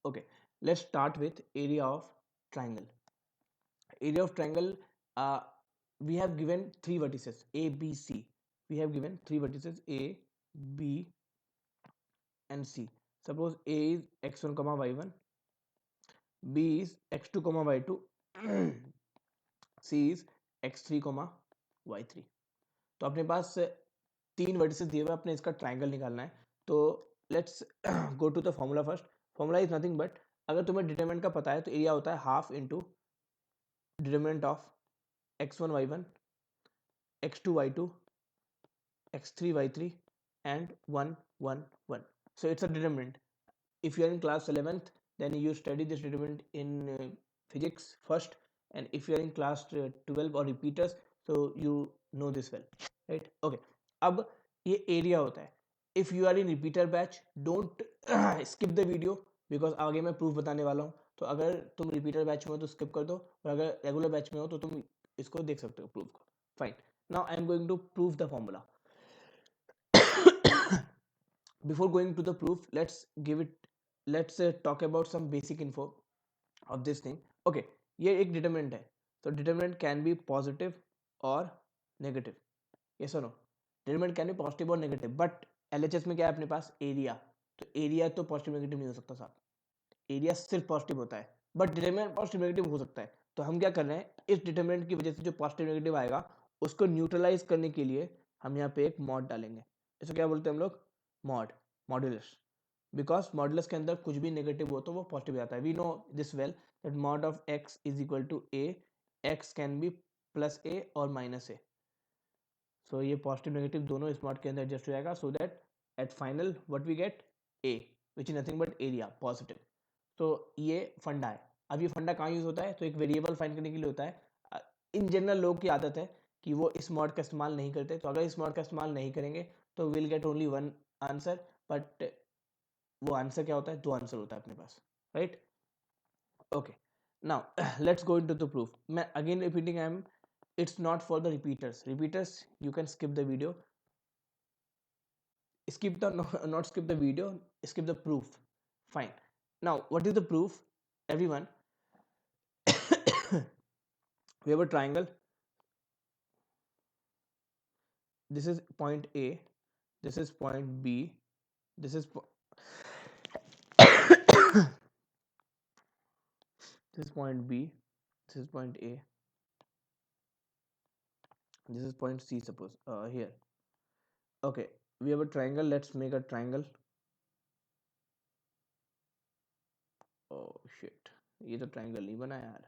Okay, let's start with area of triangle. Area of triangle, uh, we have given three vertices A, B, C. We have given three vertices A, B, and C. Suppose A is x1, y1, B is x2, y2, C is x3, y3. तो अपने पास तीन vertices दिए हुए, अपने इसका triangle निकालना है. तो let's go to the formula first. Formula is nothing but, अगर तुम्हें डिटरमिनेंट का पता है तो एरिया होता है half into determinant of x1 y1, x2 y2, x3 y3 and 1 1 1. So it's a determinant. If you are in class 11th, then you study this determinant in physics first, and if you are in class 12 or repeaters, so you know this well, right? Okay, अब ये area होता है. If you are in repeater batch, don't skip the video because आगे मैं proof बताने वाला हूँ. तो अगर तुम repeater batch में हो तो skip कर दो, और अगर regular batch में हो तो तुम इसको देख सकते हो proof को. Fine. Now I am going to prove the formula. Before going to the proof, let's talk about some basic info of this thing. Okay, ये एक determinant है, तो determinant can be positive or negative. Yes or no? Determinant can be positive or negative, but LHS में क्या है अपने पास area, तो area तो पॉजिटिव नेगेटिव नहीं हो सकता साहब. एरिया सिर्फ पॉजिटिव होता है, बट डिटरमिनेंट पॉजिटिव नेगेटिव हो सकता है. तो हम क्या कर रहे हैं, इस डिटरमिनेंट की वजह से जो पॉजिटिव नेगेटिव आएगा उसको न्यूट्रलाइज करने के लिए हम यहाँ पे एक मॉड डालेंगे. इसको क्या बोलते हैं हम लोग? Mod, modulus. बिकॉज मॉड्यूलस के अंदर कुछ भी नेगेटिव हो तो वो पॉजिटिव आता है. We know this well that mod of X is equal to A, X can be plus A और माइनस ए. सो ये पॉजिटिव नेगेटिव दोनों इस मॉड के अंदर एडजस्ट हो जाएगा, so that at final what we get a, which is nothing but area positive. तो ये फंडा है. अब ये फंडा कहाँ यूज होता है? तो एक वेरिएबल फाइंड करने के लिए होता है. इन जनरल लोग की आदत है कि वो इस मॉड का इस्तेमाल नहीं करते, तो अगर इस मॉड का इस्तेमाल नहीं करेंगे तो will get only one answer. But वो आंसर क्या होता है? दो आंसर होता है अपने पास, right? Okay, now let's go into the proof. मैं again repeating, I am, it's not for the repeaters you can skip the video, skip the no, not skip the video, skip the proof. Fine. Now what is the proof, everyone? We have a triangle. This is point A, this is point B, this is this is point B, this is point A, this is point C, suppose here. Okay, we have a triangle. Let's make a triangle. Oh shit, ये तो triangle नहीं बना यार.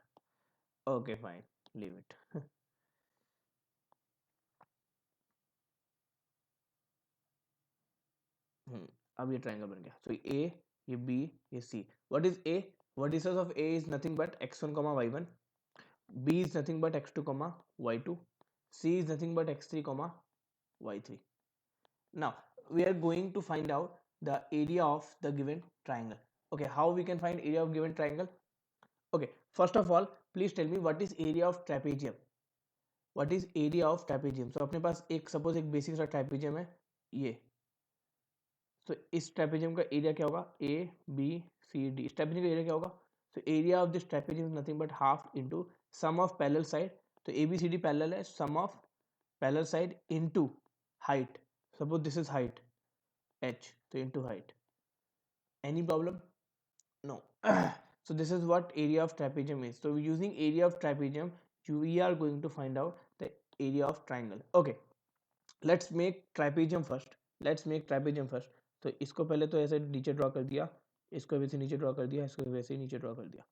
Okay, fine, leave it. अब ये triangle बन गया. सो ए, ये बी, ये C. What is A? Vertices of A is nothing but x1, y1. b is nothing but x2, y2. c is nothing but x3, y3. Now we are going to find out the area of the given triangle. Okay, how we can find area of given triangle? Okay, first of all, please tell me what is area of trapezium. What is area of trapezium? So अपने पास एक suppose एक basic सा trapezium है ये. तो इस trapezium का area क्या होगा? A B C D. इस ट्रेपेजियम का एरिया क्या होगा? तो area of this trapezium is nothing but half into sum of parallel side. तो A B C D parallel है, sum of parallel side into height. Suppose this is height h, तो into height. Any problem? No. So this is what area of trapezium is. So using area of trapezium we are going to find out the area of triangle. Okay, let's make trapezium first. Let's make trapezium first. तो इसको पहले तो ऐसे नीचे draw कर दिया, इसको वैसे नीचे ड्रॉ कर दिया, इसको वैसे ही नीचे ड्रॉ कर दिया.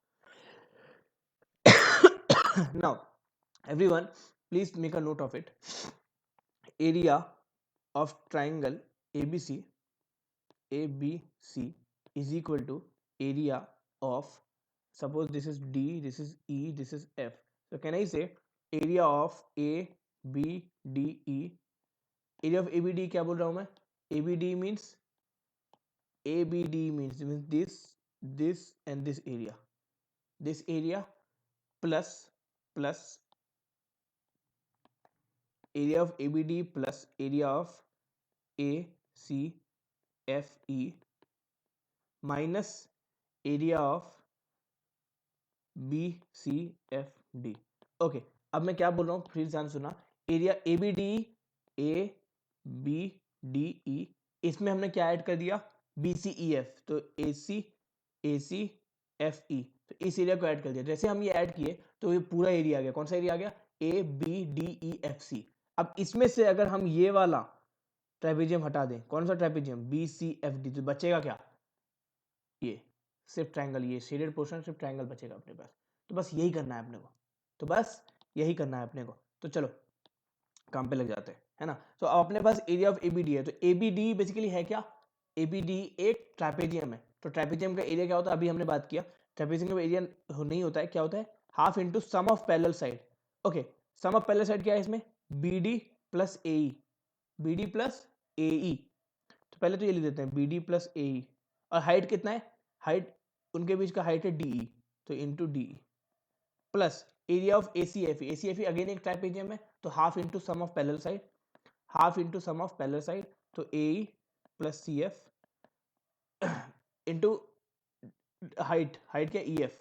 Now everyone please make a note of it. Area of triangle ABC is equal to area of, suppose this is D, this is E, this is F. So can I say area of ABDE? area of ABD क्या बोल रहा हूँ मैं? ABD means this and this area plus area of ABD plus area of ACFE minus area of BCFD। Okay, अब मैं क्या बोल रहा हूँ फिर ध्यान सुना। एरिया ABDE, इसमें हमने क्या ऐड कर दिया, BCEF, तो ACFE, तो इस एरिया को ऐड कर दिया। जैसे हम ये ऐड किए तो ये पूरा एरिया आ गया। कौन सा एरिया आ गया, ABDEFC। अब इसमें से अगर हम ये वाला ट्रेपेजियम हटा दें, कौन सा ट्रेपेजियम, BCFD, तो बचेगा क्या, ये सिर्फ ट्रायंगल, ये शेडेड पोर्शन सिर्फ ट्रायंगल बचेगा अपने पास। तो बस यही करना है अपने को, तो बस यही करना है अपने को। तो चलो काम पे लग जाते हैं, है ना। तो अब अपने पास एरिया ऑफ एबीडी है, तो एबीडी बेसिकली है क्या, एबीडी एक ट्रैपेजियम है। तो ट्रैपेजियम का एरिया क्या होता है, अभी हमने बात किया। ट्रैपेजियम का एरिया नहीं होता है, क्या होता है, half into sum of parallel side. Okay, sum of parallel side क्या है इसमें, BD plus AE, BD plus AE. तो पहले तो ये लिख देते हैं बीडी प्लस एई। और हाइट कितना है, हाइट उनके बीच का हाइट है डीई, तो into DE plus area of ACFE. ACFE again एक ट्राइपेजियम है, तो half into sum of parallel side, half into sum of parallel side, तो AE plus C F into height, height क्या EF,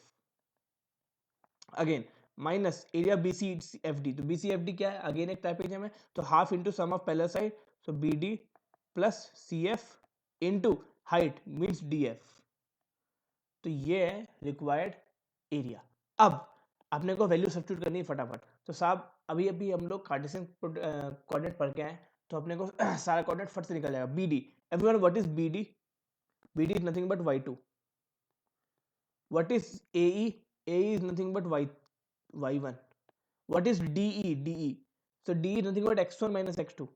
again minus area BCFD. तो BCFD क्या है, अगेन एक ट्राइपेजियम है, तो half into sum of parallel side, तो BD plus C F into height means DF. तो ये है रिक्वायर्ड एरिया। अब अपने को वैल्यू सब्स्टिट्यूट करनी है फटाफट। तो साहब अभी अभी हम लोग कार्टेशियन कोऑर्डिनेट पढ़ के आए, तो अपने को सारा कोऑर्डिनेट फट से निकल जाएगा। BD, everyone what is BD, BD is nothing but y2। What is AE, AE is nothing but y1। What is DE, DE, so D is nothing but x1 minus x2।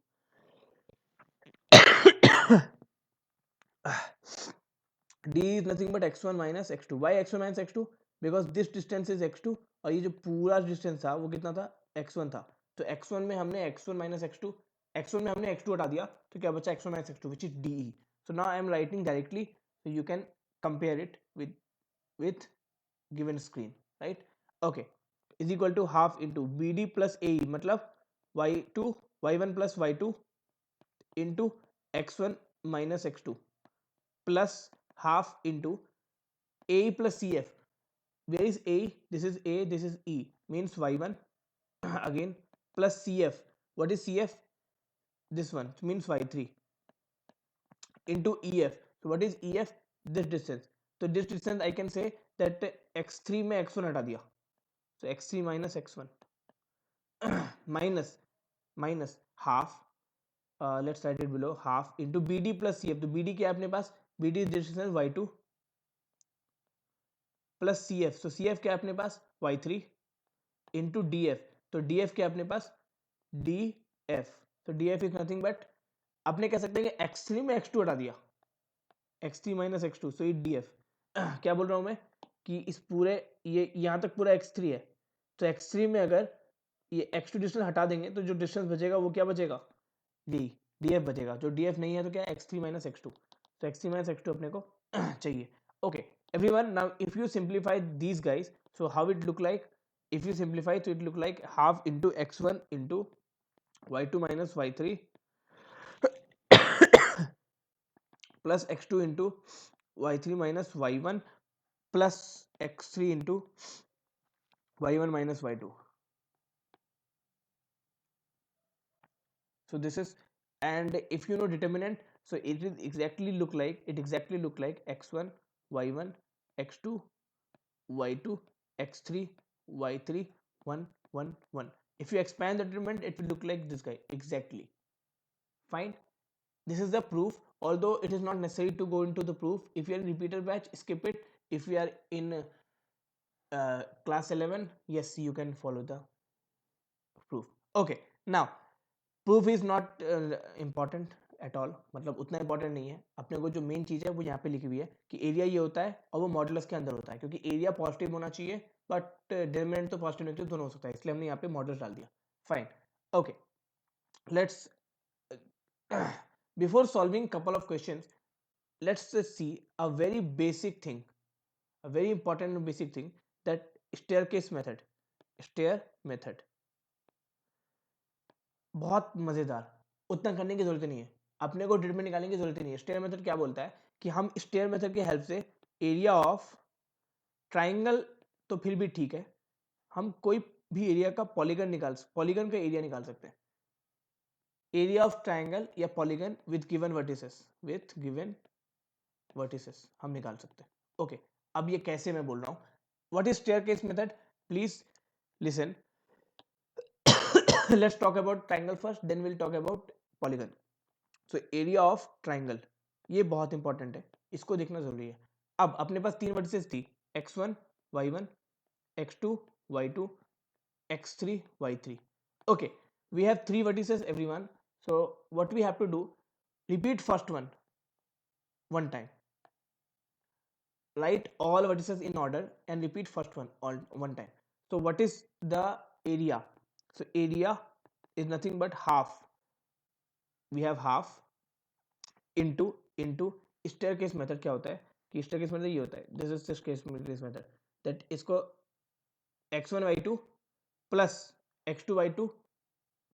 d is nothing but x1 minus x2। why x1 minus x2, because this distance is x2 और ये जो पूरा distance था वो कितना था, x1 था। तो x1 में हमने x1 minus x2, x1 में हमने x2 हटा दिया, तो क्या बचा x1 minus x2 which is de। so now I am writing directly, so you can compare it with given screen, right? okay, is equal to half into bd plus ae, मतलब y2 y1 plus y2 into x1 minus x2 plus half into a plus cf. Where is a, this is a, this is e, means y1 again plus cf. What is cf, this one means y3 into ef. So what is ef, this distance. So this distance I can say that x3 में x1 हटा दिया, so x3 minus x1 minus half, let's write it below, half into bd plus cf. तो bd क्या है अपने पास, bd is distance y2 plus C F, so C F क्या है अपने पास y3 इंटू डी एफ। तो डी एफ क्या है अपने पास, डी एफ, तो D F is nothing but, अपने कह सकते हैं कि x3 में x2 हटा दिया, x3 minus x2, so it D F. क्या बोल रहा हूं मैं कि इस पूरे ये यहां तक पूरा x3 है, तो x3 में अगर ये x2 डिस्टेंस हटा देंगे तो जो डिस्टेंस बचेगा वो क्या बचेगा, डी एफ बचेगा। जो डी एफ नहीं है तो क्या, x3 माइनस x2, तो x3 माइनस x2 अपने को चाहिए। Okay everyone, now if you simplify these guys, so how it look like, if you simplify so it look like half into x1 into y2 minus y3 plus x2 into y3 minus y1 plus x3 into y1 minus y2. So this is, and if you know determinant, so it is exactly look like, it exactly look like x1 y1 x2 y2 x3 y3 1 1 1. If you expand the determinant it will look like this guy exactly. Fine, this is the proof, although it is not necessary to go into the proof. If you are in repeater batch, skip it. If you are in class 11, yes, you can follow the proof. Okay, now proof is not important at all, मतलब उतना important नहीं है। अपने को जो main चीज़ है वो यहाँ पे लिखी हुई है कि एरिया ये होता है और वो मॉडुलस के अंदर होता है, क्योंकि एरिया पॉजिटिव होना चाहिए बट डिटरमिनेंट तो पॉजिटिव नेगेटिव दोनों हो सकता है, इसलिए हमने यहाँ पे मॉडुलस डाल दिया। Fine, okay, let's before solving couple of questions, let's see a very basic thing, a very important basic thing, that staircase method. Stair method बहुत मजेदार, उतना करने की जरूरत नहीं है, अपने को डिटरमिनेंट निकालने की जरूरत नहीं है। स्टेयर मेथड क्या बोलता है कि हम स्टेयर मेथड की हेल्प से एरिया ऑफ ट्राइंगल तो फिर भी ठीक है, हम कोई भी एरिया का पॉलीगन का एरिया निकाल सकते हैं। एरिया ऑफ ट्राइंगल या पॉलीगन विथ गिवन वर्टिसेस हम निकाल सकते हैं। ओके, अब ये कैसे मैं बोल रहा हूँ, what is staircase method, please listen. Let's talk about triangle first, then will talk about polygon. So area of triangle, ये बहुत इंपॉर्टेंट है, इसको देखना जरूरी है। अब अपने पास तीन वर्टिसेस थी, x1 y1 x2 y2 x3 y3. Okay, we have three vertices everyone. So what we have to do, repeat first one time, write all vertices in order and repeat first one time. So what is the area? So area is nothing but half. We have half into staircase method. क्या होता है कि staircase method ये होता है, this is staircase method, that इसको x1 y2 plus x2 y2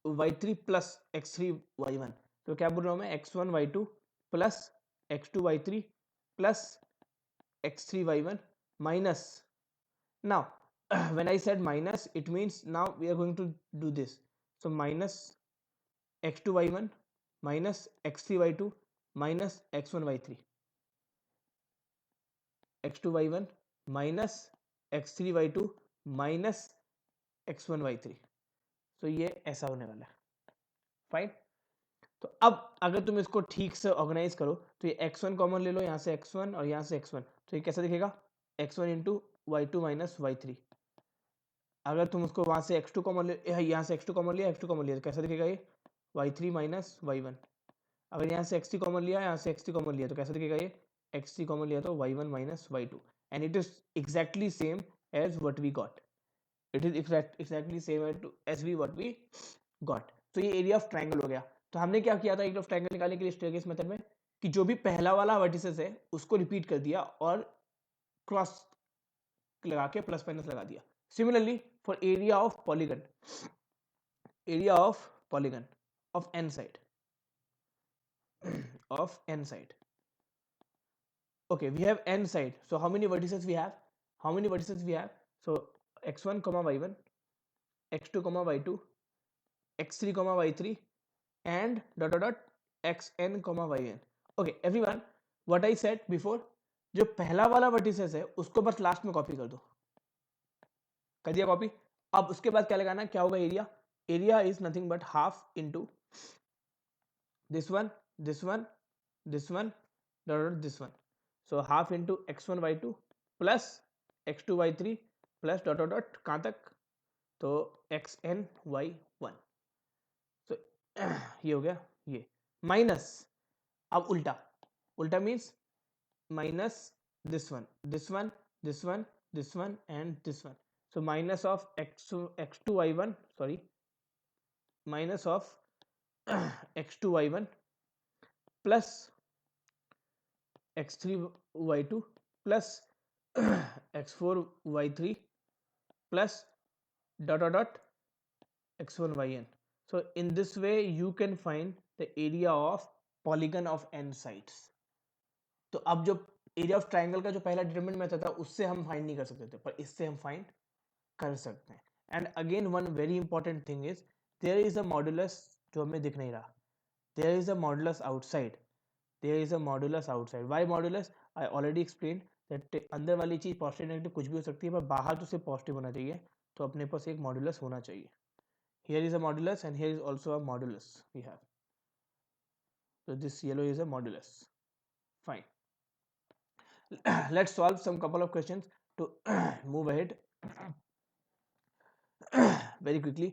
y3 plus x3 y1. तो क्या बोल रहा हूँ मैं, x1 y2 plus x2 y3 plus x3 y1 minus. Now when I said minus, it means now we are going to do this. So minus x2 y1 minus x3 y2 minus x1 y3, x2 y1 minus x3 y2 minus x1 y3. तो ये ऐसा होने वाला है, fine. तो अब अगर तुम इसको ठीक से ऑर्गेनाइज करो तो ये x1 कॉमन ले लो, यहाँ से x1 और यहाँ से x1, तो ये कैसा दिखेगा, x1 into y2 minus y3। अगर तुम उसको वहाँ से x2 कॉमन ले, यहाँ से x2 कॉमन लिया, x2 कॉमन लिया, तो कैसा दिखेगा ये y3 माइनस y1। अगर यहाँ से x3 कॉमन लिया, यहाँ से x3 कॉमन लिया, तो कैसा दिखेगा ये x3 कॉमन लिया तो y1 minus y2, and it is exactly same as what we got, it is exactly same as we what we got. तो ये एरिया ऑफ ट्राइंगल हो गया। तो हमने क्या किया था एरिया ऑफ ट्राइंगल निकालने के लिए स्टेयरकेस मेथड में, कि जो भी पहला वाला वर्टिसेस है उसको रिपीट कर दिया और क्रॉस लगा के प्लस माइनस लगा दिया। Similarly for area of polygon, area of polygon of n side of n side. Okay, we have n side, so how many vertices we have, so x1 comma y1, x2 comma y2, x3 comma y3 and dot dot dot xn comma yn. Okay everyone, what I said before, जो पहला वाला vertices है उसको बस last में copy कर दो, कर दिया कॉपी। अब उसके बाद क्या लगाना, क्या होगा area, area is nothing but half into this one, this one, this one, this one. So half into x1 y2 plus x2 y3 plus dot dot dot कहाँ तक, तो xn y1. So ये हो गया, ये माइनस, अब उल्टा, उल्टा means minus this one, this one, this one, this one and this one. So minus of x2 y1, sorry, minus of x2 y1 plus x3 y2 plus x4 y3 plus dot dot dot x1 yn. So in this way you can find the area of polygon of n sides. तो अब जो area of triangle का जो पहला determinant method था उससे हम find नहीं कर सकते थे, पर इससे हम फाइंड कर सकते हैं। And again one very important thing is there is a modulus जो हमें दिख नहीं रहा, there is a modulus outside, there is a modulus outside. Why modulus, I already explain that अंदर वाली चीज पॉजिटिव नेगेटिव कुछ भी हो सकती है, पर बाहर तो सिर्फ पॉजिटिव होना चाहिए, तो अपने पास एक मॉडुलस होना चाहिए। Here is a modulus and here is also a modulus we have, so this yellow is a modulus, fine. Let's solve some couple of questions to move ahead very quickly.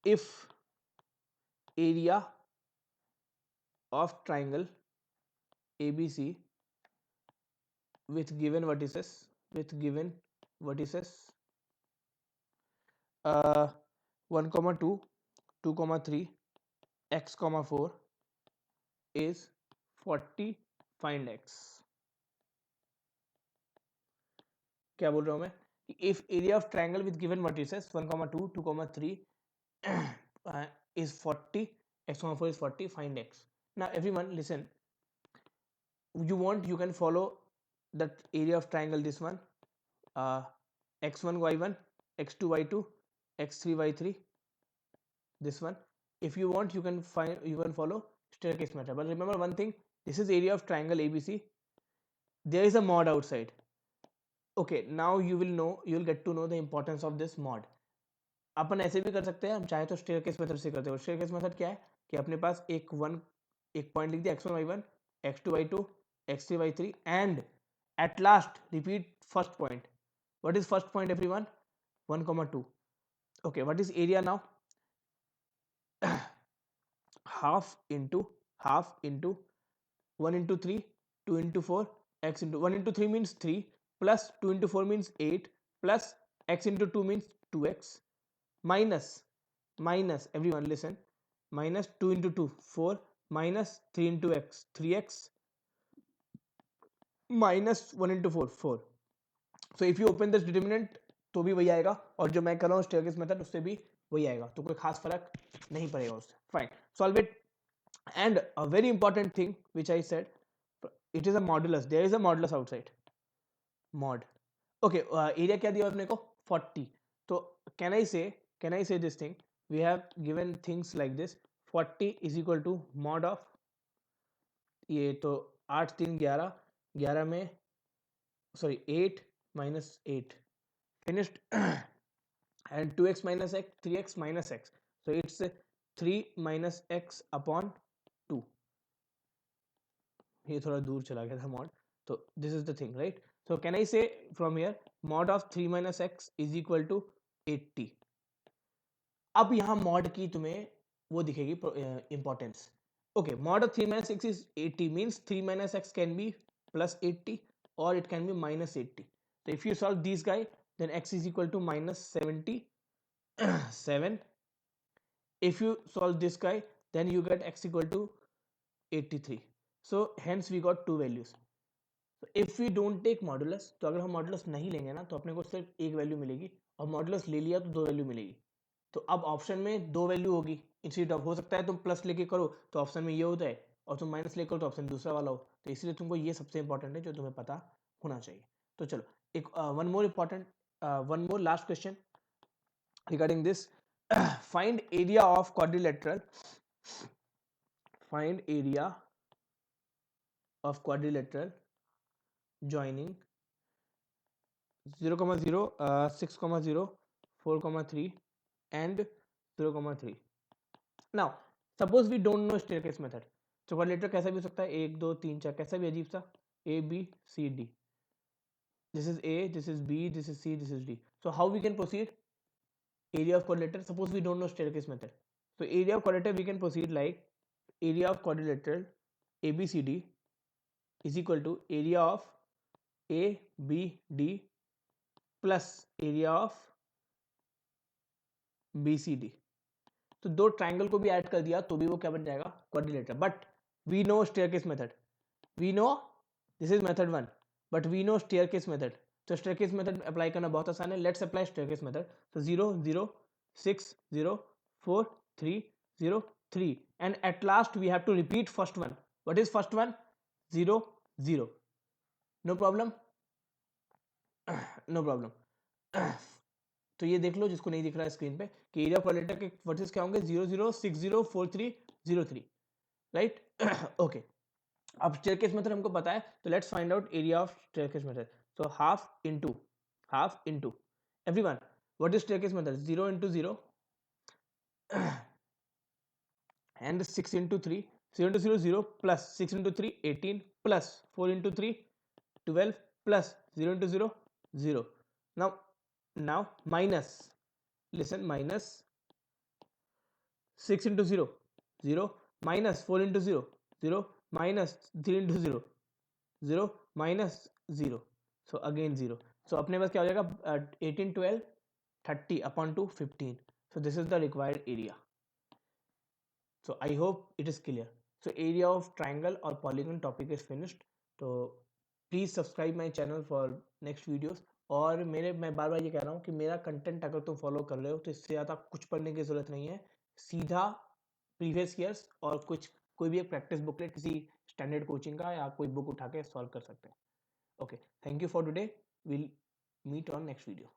If area of triangle ABC with given vertices, uh, 1 comma 2 2 comma 3 x comma 4 is 40, find x. क्या बोल रहा हूं मैं, if area of triangle with given vertices 1 comma 2 2 comma 3 is 40, x comma 4 is 40, find x. Now everyone listen, you want, you can follow that area of triangle, this one, x1 y1, x2 y2, x3 y3, this one. If you want, you can follow staircase method, but remember one thing, this is area of triangle ABC. There is a mod outside. Okay, now you will get to know the importance of this mod. अपन ऐसे भी कर सकते हैं, हम चाहे तो staircase method से करते हो। स्टेयरकेस मेथड क्या है कि अपने पास एक पॉइंट लिख दिया x1 y1, x2 y2, x3 y3 and at last repeat first point. What is first point, everyone? 1, 2. Okay, what is area now? half into 1 into 3, 2 into 4, x into 1 into 3 means 3, plus 2 into 4 means 8, plus x into 2 means 2x, minus everyone listen, minus 2 into 2 4, minus 3 into x 3x, minus 1 into 4 4. So if you open this determinant तो भी वही आएगा, और जो मैं कर रहा हूँ स्टेयरकेस मेथड उससे भी वही आएगा, तो कोई खास फर्क नहीं पड़ेगा उससे. Fine, solve it. And a very important thing which I said, it is a modulus. There is a modulus outside. Mod. Okay, area क्या दिया अपने को 40. तो can I say this thing? We have given things like this. 40 is equal to mod of, ये तो 8 3 11, 11 में sorry 8 minus 8 finished and 2x minus x 3x minus x, so it's 3 minus x upon 2. ये थोड़ा दूर चला गया था mod, तो this is the thing, right? So can I say from here mod of 3 minus x is equal to 80. अब यहाँ mod की तुम्हें वो दिखेगी importance. Okay, mod of 3 minus x is 80 means 3 minus x can be plus 80 or it can be minus 80. So if you solve these guy, then x is equal to minus 77. If you solve this guy, then you get x equal to 83. So hence we got two values. So if we don't take modulus, तो अगर हम modulus नहीं लेंगे ना तो अपने को सिर्फ एक वैल्यू मिलेगी, और मॉडुलस ले लिया तो दो वैल्यू मिलेगी. तो अब ऑप्शन में दो वैल्यू होगी, इंस्टेड ऑफ, हो सकता है तुम प्लस लेके करो तो ऑप्शन में ये होता है, और तुम माइनस लेकर करो तो ऑप्शन दूसरा वाला हो. तो इसलिए तुमको ये सबसे इंपॉर्टेंट है जो तुम्हें पता होना चाहिए. तो चलो एक one more last question regarding this. Find area of quadrilateral joining 0, 0, 6, 0, 4, 3 and 0, 3. Now suppose we don't know staircase method, तो quadrilateral कैसा भी हो सकता है, 1 2 3 4, कैसा भी अजीब सा, A B C D, this is A, this is B, this is C, this is D. So how we can proceed area of quadrilateral? Suppose we don't know staircase method, so area of quadrilateral we can proceed like area of quadrilateral ABCD is equal to area of ABD plus area of BCD. तो दो triangle को भी add कर दिया तो भी वो क्या बन जाएगा, quadrilateral. But we know staircase method, we know this is method 1, but we know staircase method. तो स्टेयरकेस मेथड अप्लाई करना बहुत आसान है. Let's apply staircase method. तो 0 0 6 0 4 3 0 3 and at last we have to repeat first one. What is first one? 0 0. No problem. No problem. तो ये देख लो जिसको नहीं दिख रहा है स्क्रीन पे कि एरिया ऑफ क्वाड्रिलेटरल के वर्सेस क्या होंगे, 0 0 6 0 4 3 0 3, राइट? ओके, अब स्टेयरकेस मेथड हमको पता है, तो let's find out area of staircase method. So half into everyone, what is staircase method? 0 into 0 and 6 into 3. 0 into 0 0 plus 6 into 3 18 plus 4 into 3 12 plus 0 into 0 0. Now minus, listen, minus 6 into 0 0 minus 4 into 0 0 minus 3 into 0 0 minus 0, so again 0. so अपने पास क्या हो जाएगा, 18 12 30 upon 2 15. so this is the required area. so I hope it is clear. so area of triangle or polygon topic is finished. तो please subscribe my channel for next videos. और मैं बार बार ये कह रहा हूँ कि मेरा कंटेंट अगर तुम फॉलो कर रहे हो तो इससे ज़्यादा कुछ पढ़ने की ज़रूरत नहीं है. सीधा प्रीवियस ईयर्स और कोई भी एक प्रैक्टिस बुकलेट किसी स्टैंडर्ड कोचिंग का या कोई बुक उठा के सॉल्व कर सकते हैं. Okay, thank you for today. Will meet on next video.